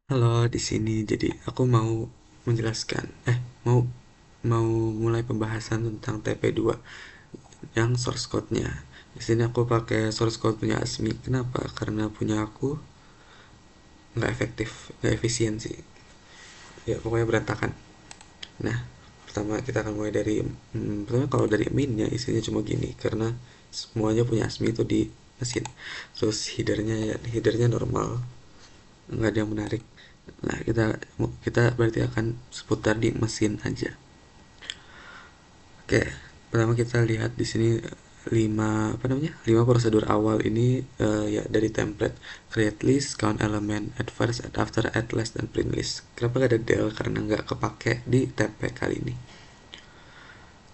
Halo, di sini. Jadi aku mau menjelaskan, mau mau mulai pembahasan tentang TP2 yang source code-nya. Di sini aku pakai source code punya Asmi. Kenapa? Karena punya aku nggak efektif, nggak efisien sih. Ya pokoknya berantakan. Nah, pertama kita akan mulai dari pertama kalau dari mainnya isinya cuma gini karena semuanya punya Asmi itu di mesin. Terus headernya normal, nggak ada yang menarik. Nah, kita kita berarti akan seputar di mesin aja. Oke, pertama kita lihat di sini lima prosedur awal ini, ya dari template create list, count element, add first, add after, add last, dan print list. Kenapa gak ada del? Karena nggak kepake di TP kali ini.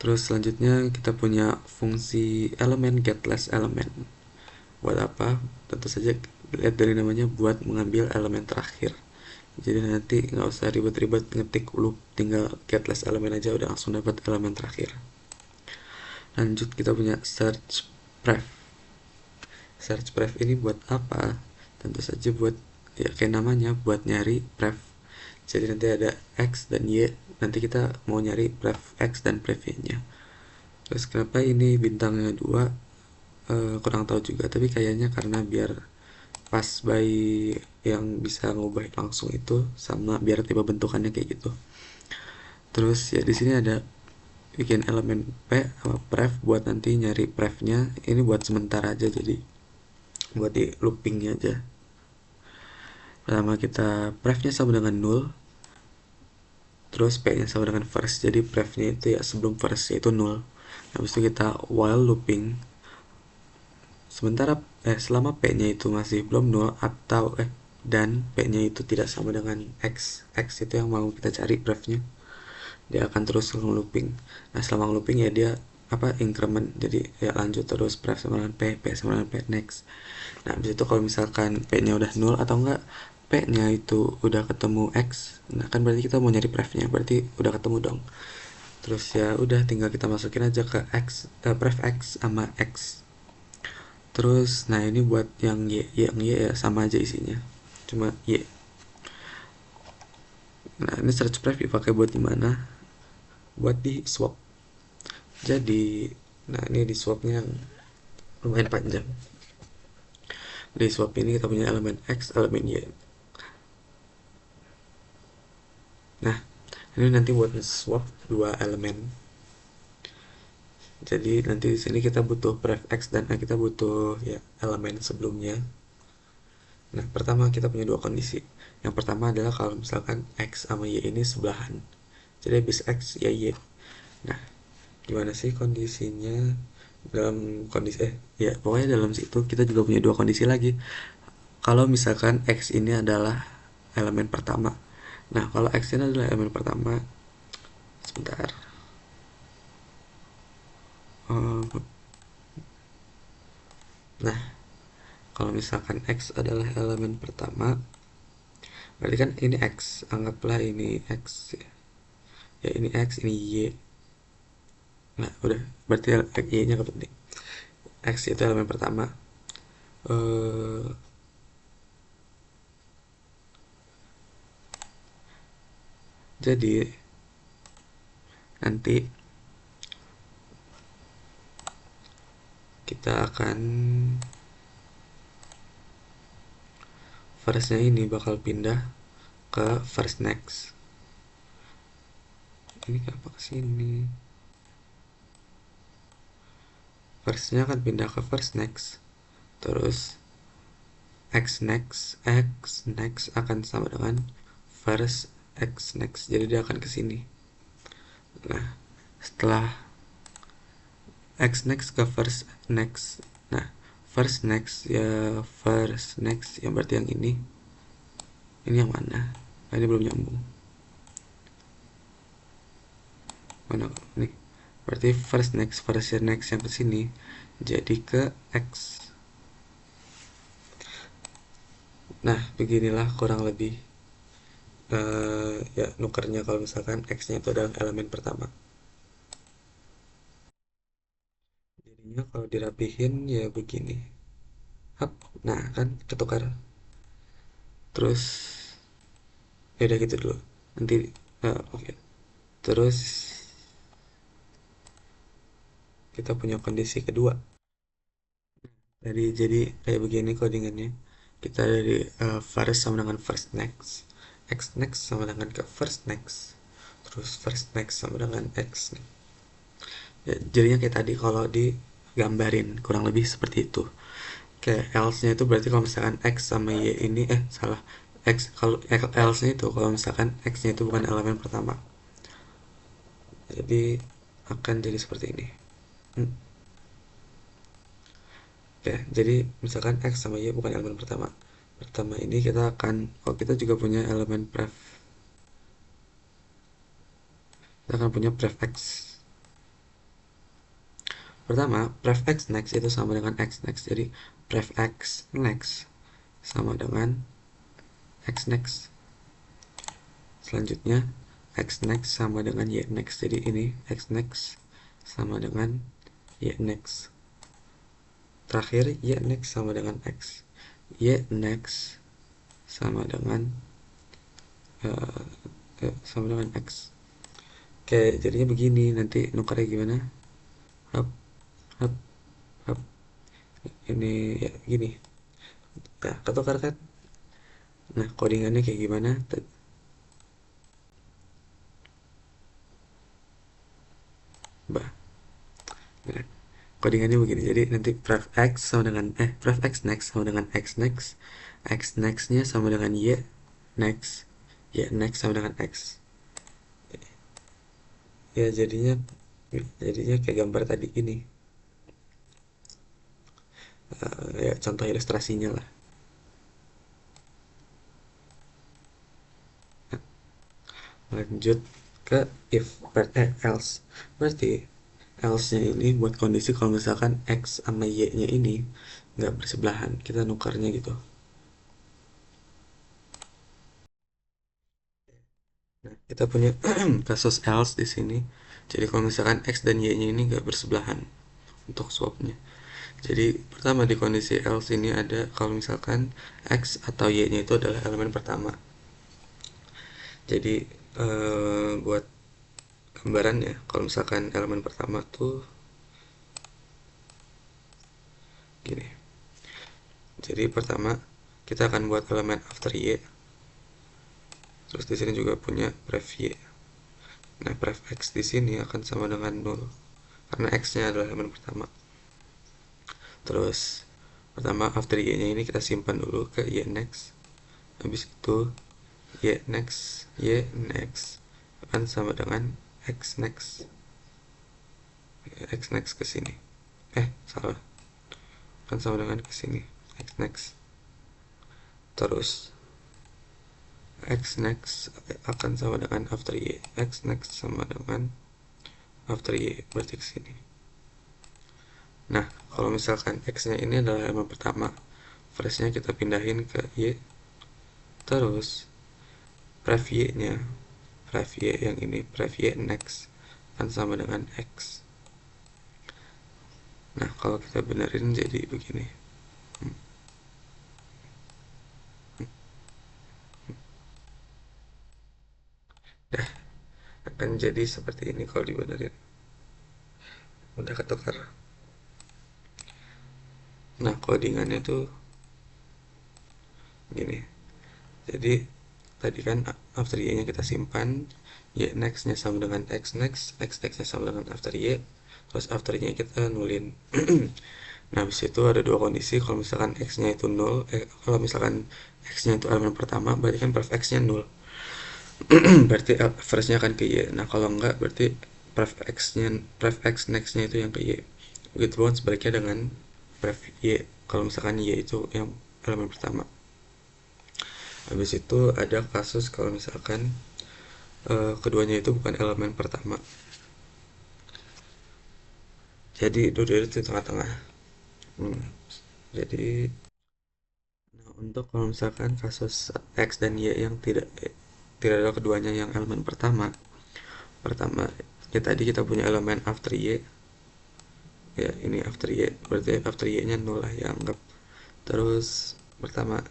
Terus selanjutnya kita punya fungsi elemen get last element. Buat apa? Tentu saja lihat dari namanya, buat mengambil elemen terakhir. Jadi nanti nggak usah ribet-ribet ngetik loop, tinggal get last elemen aja udah langsung dapat elemen terakhir. Lanjut kita punya search pref. Search pref ini buat apa? Tentu saja buat, ya kayak namanya, buat nyari pref. Jadi nanti ada X dan Y, nanti kita mau nyari pref X dan pref Y-nya. Terus kenapa ini bintangnya 2? Kurang tahu juga, tapi kayaknya karena biar pas by yang bisa ngubah langsung itu sama, biar tipe bentukannya kayak gitu. Terus ya di sini ada bikin elemen P sama pref buat nanti nyari prefnya. Ini buat sementara aja, jadi buat di loopingnya aja. Pertama kita prefnya sama dengan null, terus p nya sama dengan first, jadi prefnya itu ya sebelum first yaitu null. Habis itu kita while looping, sementara selama p nya itu masih belum null, atau dan p nya itu tidak sama dengan x itu yang mau kita cari prefnya, dia akan terus looping. Nah selama looping ya dia apa, increment, jadi ya lanjut terus pref sama dengan p sama dengan p, next. Nah habis itu kalau misalkan p nya udah nol atau enggak p nya itu udah ketemu x, nah kan berarti kita mau nyari prefnya, berarti udah ketemu dong. Terus ya udah tinggal kita masukin aja ke x, pref x sama x. Terus nah ini buat yang y ya sama aja isinya, cuma y. Nah ini search pref dipakai buat di mana? Buat di swap. Jadi nah ini di swapnya yang lumayan panjang. Di swap ini kita punya elemen x, elemen y. Nah ini nanti buat swap dua elemen. Jadi nanti di sini kita butuh pref x dan kita butuh ya elemen sebelumnya. Nah pertama kita punya dua kondisi. Yang pertama adalah kalau misalkan x sama y ini sebelahan, jadi habis x ya y. Nah gimana sih kondisinya dalam kondisi, ya pokoknya dalam situ kita juga punya dua kondisi lagi. Kalau misalkan x ini adalah elemen pertama, nah kalau x ini adalah elemen pertama, sebentar. Nah kalau misalkan x adalah elemen pertama, berarti kan ini x, anggaplah ini x ya, ya ini x, ini y. Nah udah, berarti y nya gak penting. X itu elemen pertama. eh jadi nanti kita akan, firstnya ini bakal pindah ke first next. Ini kenapa kesini? Firstnya akan pindah ke first next, terus x next akan sama dengan first x next, jadi dia akan kesini. Nah setelah x next ke first next, nah first next yang berarti yang ini yang mana? Nah, ini belum nyambung. Mana nih? Berarti first next yang kesini jadi ke x. Nah beginilah kurang lebih, ya nukernya kalau misalkan x-nya itu adalah elemen pertama. Jadinya kalau dirapihin ya begini. Hap, nah kan ketukar. Terus ya udah gitu dulu nanti. Oke. Terus kita punya kondisi kedua. Jadi kayak begini codingannya. Kita dari first sama dengan first next, x next sama dengan ke first next, terus first next sama dengan x next. Ya, jadinya kayak tadi kalau digambarin kurang lebih seperti itu. Kayak else-nya itu berarti kalau misalkan x sama y ini salah, x kalau else-nya itu kalau misalkan x-nya itu bukan elemen pertama. Jadi akan jadi seperti ini. Hmm. Ya, jadi misalkan x sama y bukan elemen pertama. Pertama ini kita akan, oh kita juga punya elemen pref. Kita akan punya pref x. Pertama, pref x next itu sama dengan x next. Jadi pref x next sama dengan x next. Selanjutnya x next sama dengan y next. Jadi ini x next sama dengan y next. Terakhir y next sama dengan x. Y next sama dengan x. Oke, jadinya begini. Nanti nukarnya gimana? Hap, hap, hap. Ini ya gini. Ya, ketukar kan? Nah, codingannya kayak gimana? Bah, nah, codingannya begini. Jadi nanti pref x sama dengan pref x next sama dengan x nextnya sama dengan y next sama dengan x. Ya jadinya kayak gambar tadi ini. Ya contoh ilustrasinya lah. Lanjut ke if else. Berarti else-nya ini buat kondisi kalau misalkan x sama y-nya ini nggak bersebelahan, kita nukarnya gitu. Nah, kita punya kasus else di sini. Jadi kalau misalkan x dan y-nya ini nggak bersebelahan untuk swapnya. Jadi pertama di kondisi else ini ada kalau misalkan x atau y-nya itu adalah elemen pertama. Jadi buat gambarannya, kalau misalkan elemen pertama tuh gini. Jadi pertama kita akan buat elemen after y. Terus di sini juga punya pref y. Nah, pref x di sini akan sama dengan 0 karena x-nya adalah elemen pertama. Terus pertama after y-nya ini kita simpan dulu ke y next. Habis itu y next akan sama dengan x next ke sini. Salah. Akan sama dengan ke sini, x next. Terus x next akan sama dengan after y. X next sama dengan after y, berarti ke sini. Nah, kalau misalkan x-nya ini adalah elemen pertama, freshnya kita pindahin ke y. Terus pref y-nya, pref y yang ini, pref y next akan sama dengan x. Nah, kalau kita benerin jadi begini. Dah, akan jadi seperti ini kalau dibenerin. Udah ketukar. Nah, codingannya tuh gini. Jadi tadi kan after y-nya kita simpan, y next-nya sama dengan x next-nya sama dengan after y, terus after y-nya kita nulin. Nah, habis itu ada dua kondisi. Kalau misalkan x-nya itu 0, kalau misalkan x-nya itu elemen pertama, berarti kan pref x-nya 0. Berarti first-nya akan ke y. Nah, kalau enggak berarti pref x next-nya itu yang ke y. Begitu pun sebaliknya dengan pref y. Kalau misalkan y itu yang elemen pertama. Habis itu ada kasus kalau misalkan keduanya itu bukan elemen pertama. Jadi dua-duanya itu tengah-tengah. Jadi untuk kalau misalkan kasus x dan y yang tidak ada keduanya yang elemen pertama, ya tadi kita punya elemen after y. Ya, ini after y, berarti after y-nya 0 lah ya, anggap. Terus pertama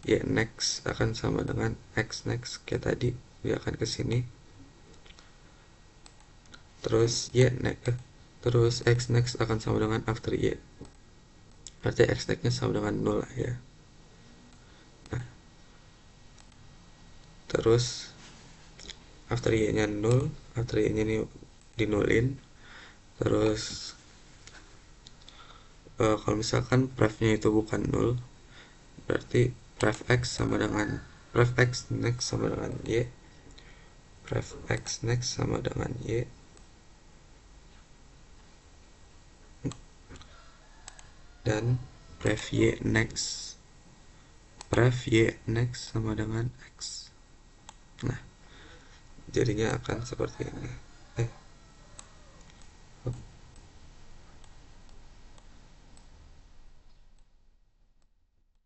y next akan sama dengan x next kayak tadi, dia akan ke sini. Terus terus x next akan sama dengan after y, berarti x next nya sama dengan 0 lah ya. Nah, terus after y nya 0, after y nya ini dinulin. Terus kalau misalkan pref nya itu bukan 0, berarti pref x sama dengan pref x next sama dengan y, pref x next sama dengan y, dan pref y next sama dengan x. Nah, jadinya akan seperti ini.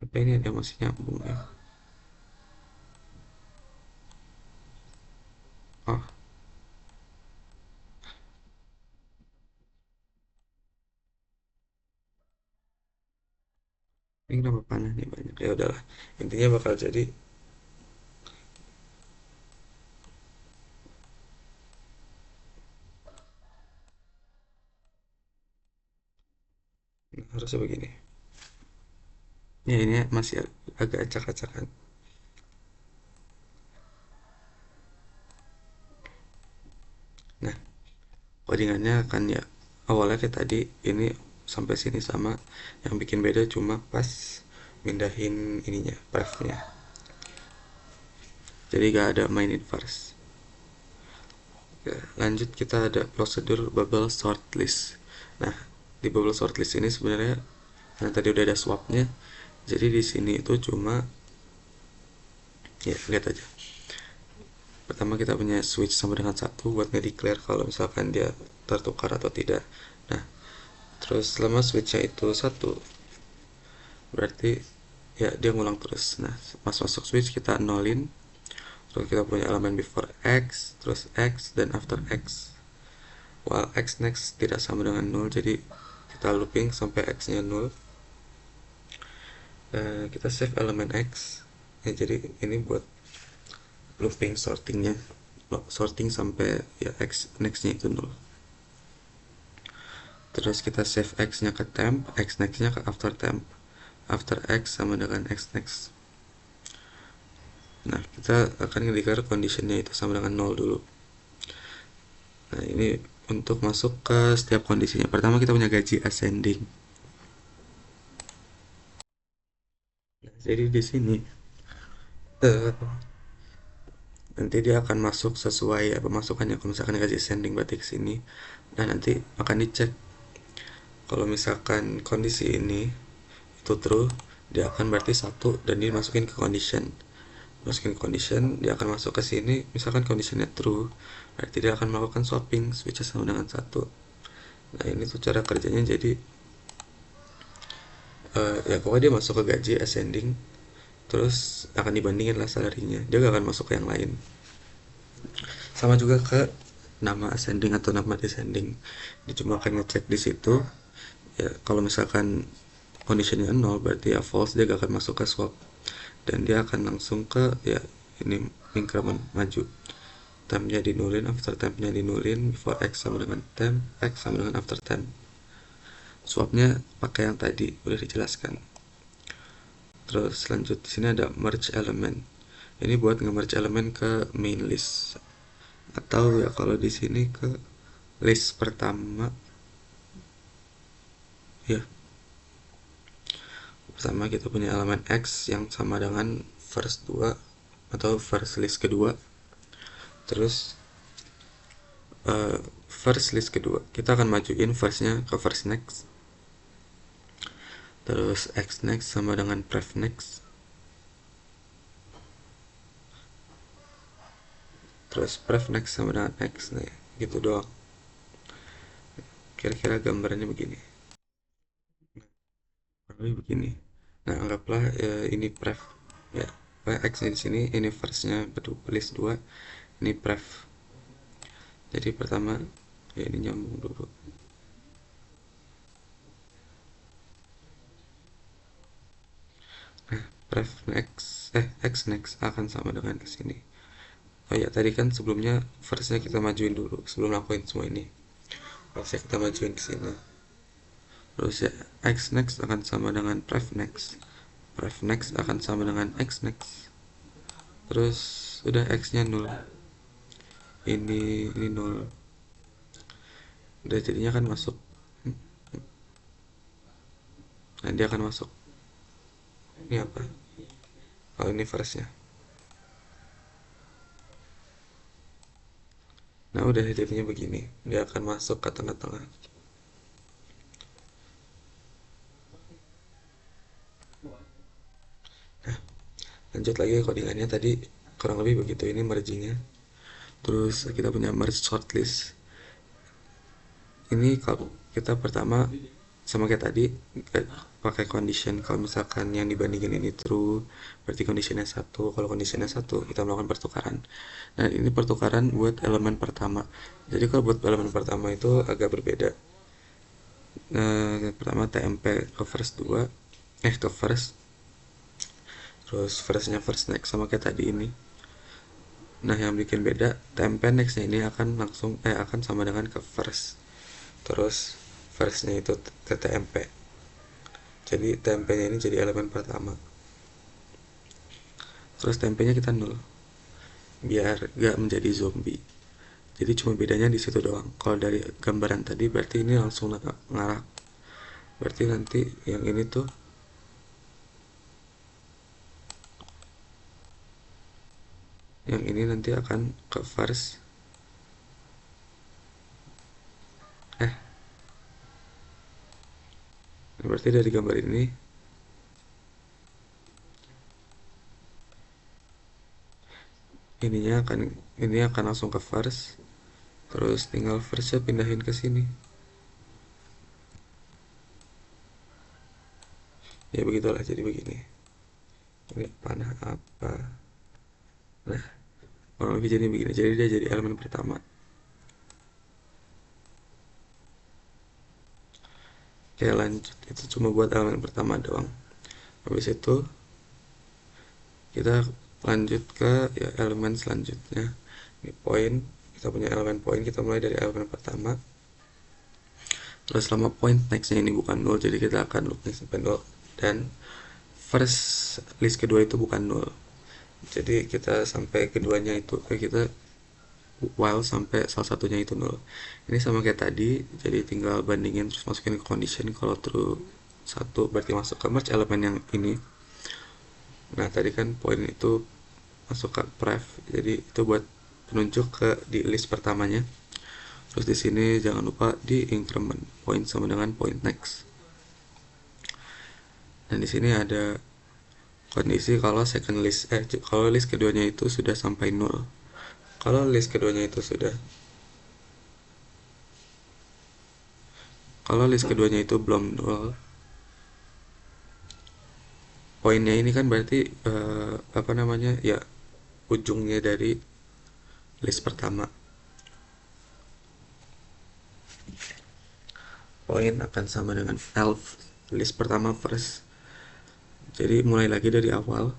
Apa ini ada masih nyambung ya? Oh, ini kenapa panah nih banyak, ya udahlah, intinya bakal jadi harusnya begini ya. Ini masih agak acak-acakan. Nah, codingannya akan ya awalnya kayak tadi, ini sampai sini sama. Yang bikin beda cuma pas mindahin ininya, prefnya. Jadi gak ada main inverse. Ya, lanjut kita ada prosedur bubble sort list. Nah, di bubble sort list ini sebenarnya karena tadi udah ada swapnya, jadi di sini itu cuma ya lihat aja. Pertama kita punya switch sama dengan 1 buat nge-declare kalau misalkan dia tertukar atau tidak. Nah, terus selama switchnya itu 1, berarti ya dia ngulang terus. Nah, pas masuk switch kita nolin, terus kita punya elemen before x, terus x, dan after x. While x next tidak sama dengan 0, jadi kita looping sampai x nya 0. Kita save elemen x ya, jadi ini buat looping sorting sampai ya x next nya itu 0. Terus kita save x nya ke temp, x next nya ke after temp, after x sama dengan x next. Nah, kita akan nge-declare conditionnya itu sama dengan 0 dulu. Nah, ini untuk masuk ke setiap kondisinya. Pertama kita punya gaji ascending. Nah, jadi di sini uh, nanti dia akan masuk sesuai ya pemasukannya. Kalau misalkan gaji ascending berarti ke sini. Dan nanti akan dicek kalau misalkan kondisi ini itu true, dia akan berarti 1 dan dimasukin ke condition. Masukin condition, dia akan masuk ke sini. Misalkan conditionnya true, berarti dia akan melakukan swapping switch sama dengan 1. Nah, ini tuh cara kerjanya. Jadi ya pokoknya dia masuk ke gaji ascending, terus akan dibandingin lah salarinya, dia gak akan masuk ke yang lain. Sama juga ke nama ascending atau nama descending, dia cuma akan ngecek di situ ya. Kalau misalkan conditionnya 0, berarti ya false, dia gak akan masuk ke swap, dan dia akan langsung ke ya ini increment maju. Tempnya dinulin, after tempnya dinulin, before x sama dengan temp, x sama dengan after temp. Swapnya pakai yang tadi udah dijelaskan. Terus lanjut di sini ada merge element. Ini buat nge-merge elemen ke main list, atau ya kalau di sini ke list pertama ya. Pertama kita punya elemen x yang sama dengan first 2 atau first list kedua. Terus first list kedua kita akan majuin firstnya ke first next. Terus x next sama dengan pref next. Terus pref next sama dengan x. Nah, gitu doang. Kira-kira gambarannya begini. Begini. Nah, anggaplah ini pref ya. X nya di sini, ini firstnya list 2, ini pref. Jadi pertama ya ini nyambung dulu. pref next x next akan sama dengan ke sini. Oh ya, tadi kan sebelumnya firstnya kita majuin dulu sebelum lakuin semua ini. Firstnya kita majuin ke sini. Terus ya, x next akan sama dengan pref next. Pref next akan sama dengan x next. Terus udah x-nya 0. Ini 0. Udah jadinya kan masuk. Nah, dia akan masuk. Ini apa? Oh, ini firstnya. Nah, udah jadinya begini. Dia akan masuk ke tengah-tengah. Nah, lanjut lagi codingannya tadi kurang lebih begitu. Ini mergingnya. Terus kita punya merge shortlist. Ini kalau kita pertama sama kayak tadi pakai condition. Kalau misalkan yang dibandingin ini true, berarti conditionnya 1. Kalau conditionnya 1, kita melakukan pertukaran. Nah, ini pertukaran buat elemen pertama. Jadi kalau buat elemen pertama itu agak berbeda. Pertama TMP ke first 2, ke first, terus firstnya first next sama kayak tadi ini. Nah, yang bikin beda, TMP nextnya ini akan langsung akan sama dengan ke first, terus firstnya itu ke TMP. Jadi TMP nya ini jadi elemen pertama, terus TMP nya kita 0 biar gak menjadi zombie. Jadi cuma bedanya di situ doang. Kalau dari gambaran tadi berarti ini langsung ngarah. Berarti nanti yang ini tuh yang ini nanti akan ke first. Berarti dari gambar ini ini akan langsung ke first. Terus tinggal firstnya pindahin ke sini. Ya begitulah, jadi begini. Ini panah apa? Nah, kurang lebih jadi begini. Jadi dia jadi elemen pertama. Oke, lanjut. Itu cuma buat elemen pertama doang. Habis itu kita lanjut ke ya, elemen selanjutnya. Ini poin. Kita punya elemen poin. Kita mulai dari elemen pertama. Terus selama point nextnya ini bukan 0, jadi kita akan looping sampai 0. Dan first list kedua itu bukan 0. Jadi kita sampai keduanya itu kita while sampai salah satunya itu 0. Ini sama kayak tadi, jadi tinggal bandingin terus masukin ke condition. Kalau true 1 berarti masuk ke merge elemen yang ini. Nah, tadi kan poin itu masuk ke pref, jadi itu buat penunjuk ke di list pertamanya. Terus di sini jangan lupa di increment point sama dengan point next. Dan di sini ada kondisi kalau second list kalau list keduanya itu sudah sampai 0. Kalau list keduanya itu belum 0, poinnya ini kan berarti ya ujungnya dari list pertama. Poin akan sama dengan elf list pertama first. Jadi mulai lagi dari awal.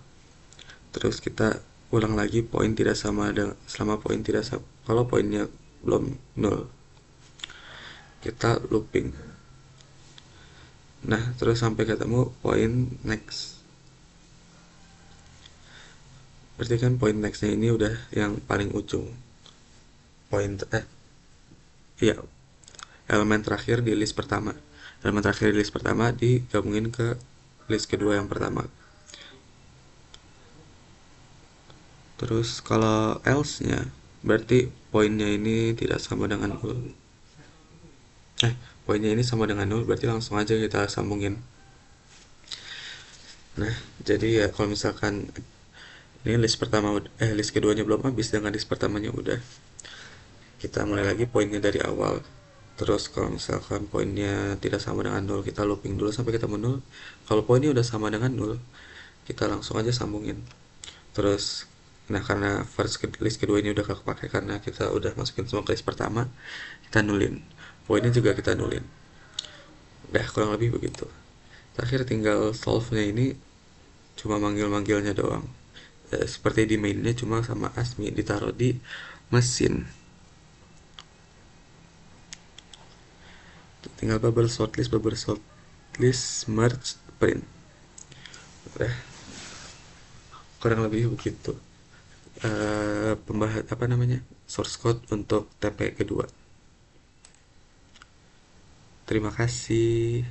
Terus kita ulang lagi poin tidak sama selama poin tidak sama. Kalau poinnya belum 0, kita looping. Nah, terus sampai ketemu poin next. Berarti kan poin nextnya ini udah yang paling ujung. Elemen terakhir di list pertama. Elemen terakhir di list pertama digabungin ke list kedua yang pertama. Terus kalau else-nya berarti poinnya ini tidak sama dengan 0. Poinnya ini sama dengan 0, berarti langsung aja kita sambungin. Nah, jadi ya kalau misalkan ini list keduanya belum habis, dengan list pertamanya udah, kita mulai lagi poinnya dari awal. Terus kalau misalkan poinnya tidak sama dengan 0, kita looping dulu sampai ketemu 0. Kalau poinnya udah sama dengan 0, kita langsung aja sambungin. Terus nah, karena list kedua ini udah kepake karena kita udah masukin semua ke list pertama, kita nulin. Poinnya juga kita nulin. Udah kurang lebih begitu. Terakhir tinggal solve-nya ini cuma manggil-manggilnya doang. Seperti di mainnya cuma sama Asmi ditaruh di mesin. Tinggal bubble shortlist, merge, print. Udah, kurang lebih begitu. Pembahas apa namanya, source code untuk TP kedua. Terima kasih.